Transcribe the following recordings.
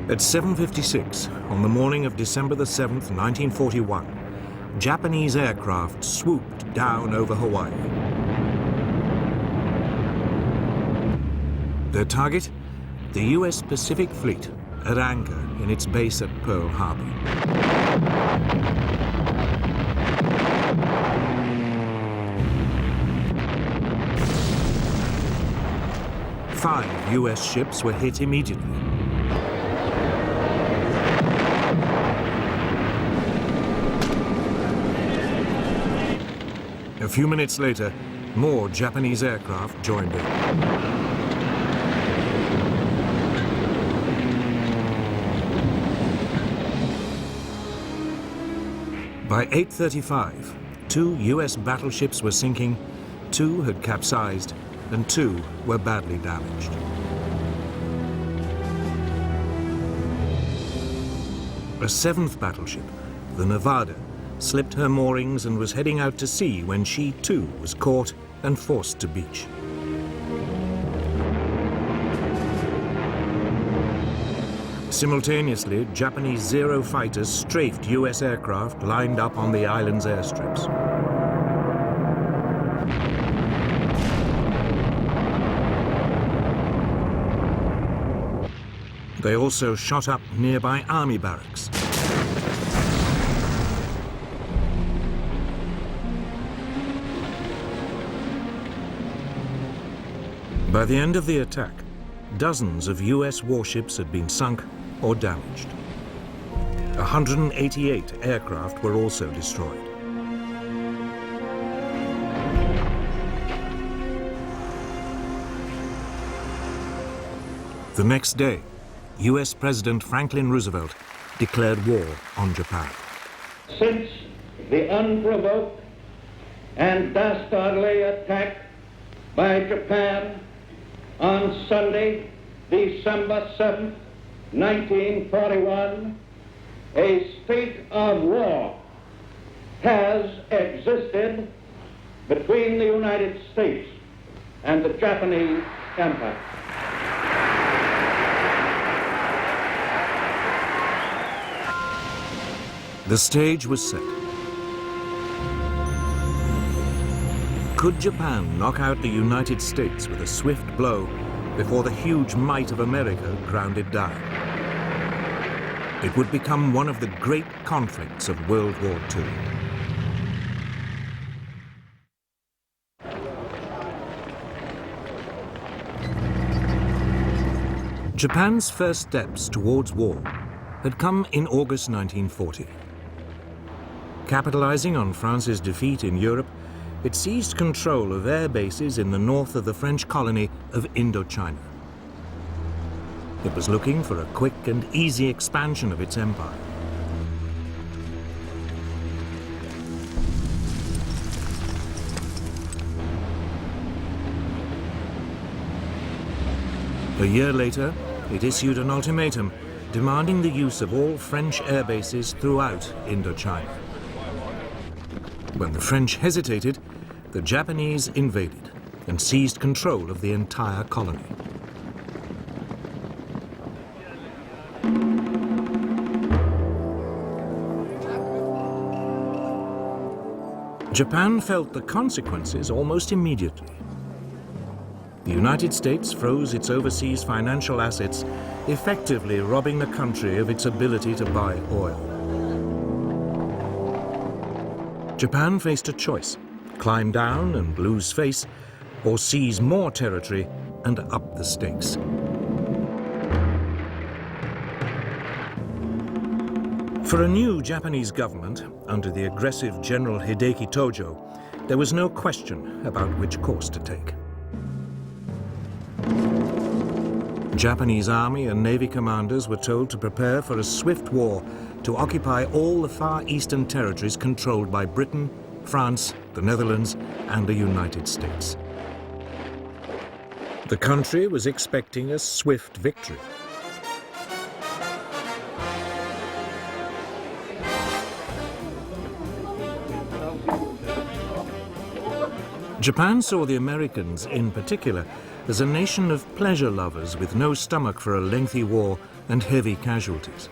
At 7:56 on the morning of December the 7th, 1941, Japanese aircraft swooped down over Hawaii. Their target? The US Pacific Fleet at anchor in its base at Pearl Harbor. Five US ships were hit immediately. A few minutes later, more Japanese aircraft joined in. By 8:35, 2 US battleships were sinking, 2 had capsized, and 2 were badly damaged. A 7th battleship, the Nevada, slipped her moorings and was heading out to sea when she too was caught and forced to beach. Simultaneously, Japanese Zero fighters strafed US aircraft lined up on the island's airstrips. They also shot up nearby army barracks. By the end of the attack, dozens of US warships had been sunk or damaged. 188 aircraft were also destroyed. The next day, US President Franklin Roosevelt declared war on Japan. Since the unprovoked and dastardly attack by Japan on Sunday, December 7th, 1941, a state of war has existed between the United States and the Japanese Empire. The stage was set. Could Japan knock out the United States with a swift blow before the huge might of America ground it down? It would become one of the great conflicts of World War II. Japan's first steps towards war had come in August 1940. Capitalizing on France's defeat in Europe, it seized control of air bases in the north of the French colony of Indochina. It was looking for a quick and easy expansion of its empire. A year later, it issued an ultimatum demanding the use of all French air bases throughout Indochina. When the French hesitated, the Japanese invaded and seized control of the entire colony. Japan felt the consequences almost immediately. The United States froze its overseas financial assets, effectively robbing the country of its ability to buy oil. Japan faced a choice: climb down and lose face, or seize more territory and up the stakes. For a new Japanese government, under the aggressive General Hideki Tojo, there was no question about which course to take. Japanese army and navy commanders were told to prepare for a swift war to occupy all the far eastern territories controlled by Britain, France, the Netherlands, and the United States. The country was expecting a swift victory. Japan saw the Americans, in particular, as a nation of pleasure lovers with no stomach for a lengthy war and heavy casualties.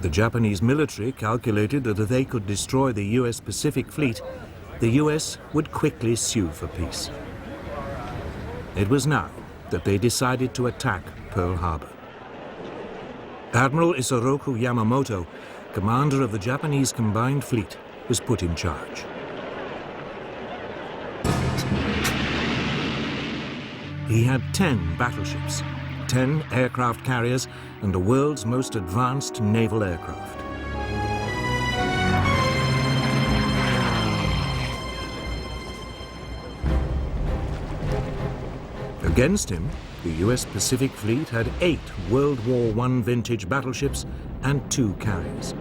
The Japanese military calculated that if they could destroy the US Pacific Fleet, the US would quickly sue for peace. It was now that they decided to attack Pearl Harbor. Admiral Isoroku Yamamoto, commander of the Japanese Combined Fleet, was put in charge. He had 10 battleships, 10 aircraft carriers, and the world's most advanced naval aircraft. Against him, the US Pacific Fleet had 8 World War I vintage battleships and 2 carriers.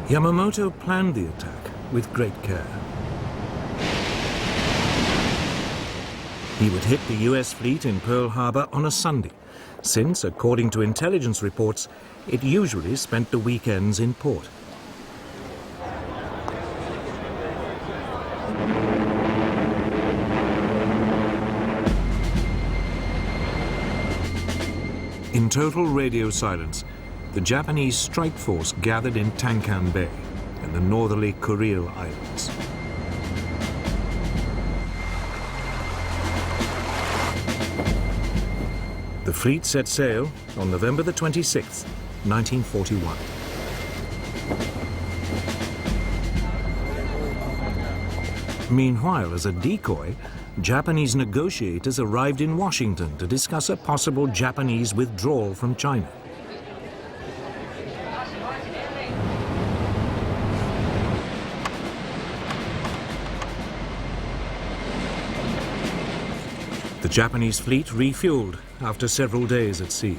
Yamamoto planned the attack with great care. He would hit the US fleet in Pearl Harbor on a Sunday, since, according to intelligence reports, it usually spent the weekends in port. In total radio silence, the Japanese strike force gathered in Tankan Bay in the northerly Kuril Islands. The fleet set sail on November the 26th, 1941. Meanwhile, as a decoy, Japanese negotiators arrived in Washington to discuss a possible Japanese withdrawal from China. The Japanese fleet refueled after several days at sea.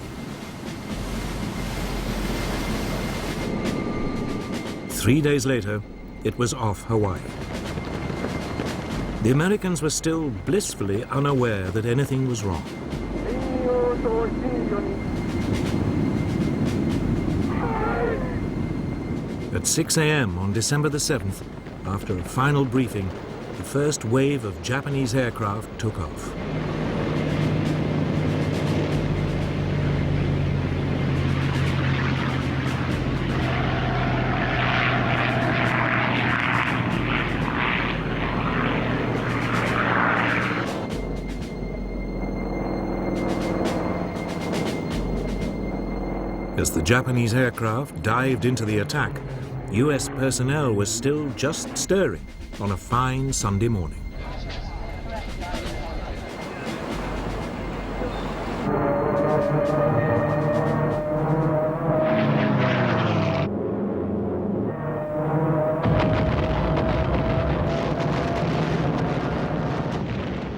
3 days later, it was off Hawaii. The Americans were still blissfully unaware that anything was wrong. At 6 a.m. on December the 7th, after a final briefing, the first wave of Japanese aircraft took off. As the Japanese aircraft dived into the attack, US personnel was still just stirring on a fine Sunday morning.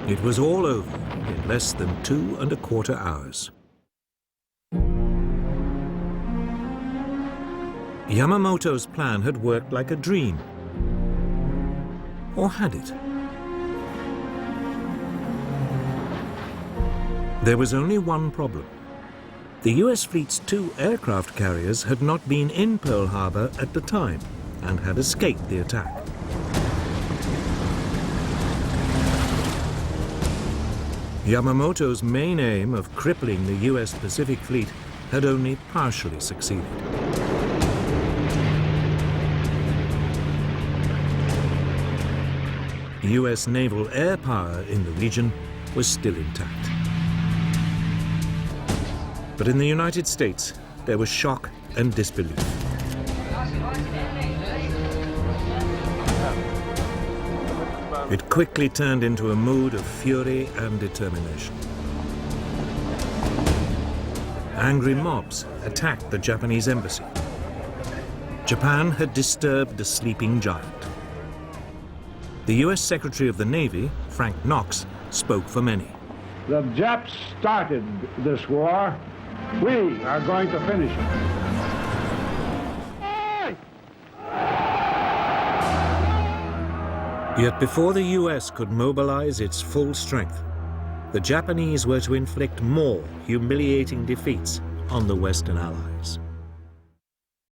It was all over in less than 2¼ hours. Yamamoto's plan had worked like a dream. Or had it? There was only one problem. The US fleet's 2 aircraft carriers had not been in Pearl Harbor at the time and had escaped the attack. Yamamoto's main aim of crippling the US Pacific Fleet had only partially succeeded. US naval air power in the region was still intact. But in the United States, there was shock and disbelief. It quickly turned into a mood of fury and determination. Angry mobs attacked the Japanese embassy. Japan had disturbed the sleeping giant. The US Secretary of the Navy, Frank Knox, spoke for many. The Japs started this war. We are going to finish it. Yet before the US could mobilize its full strength, the Japanese were to inflict more humiliating defeats on the Western Allies.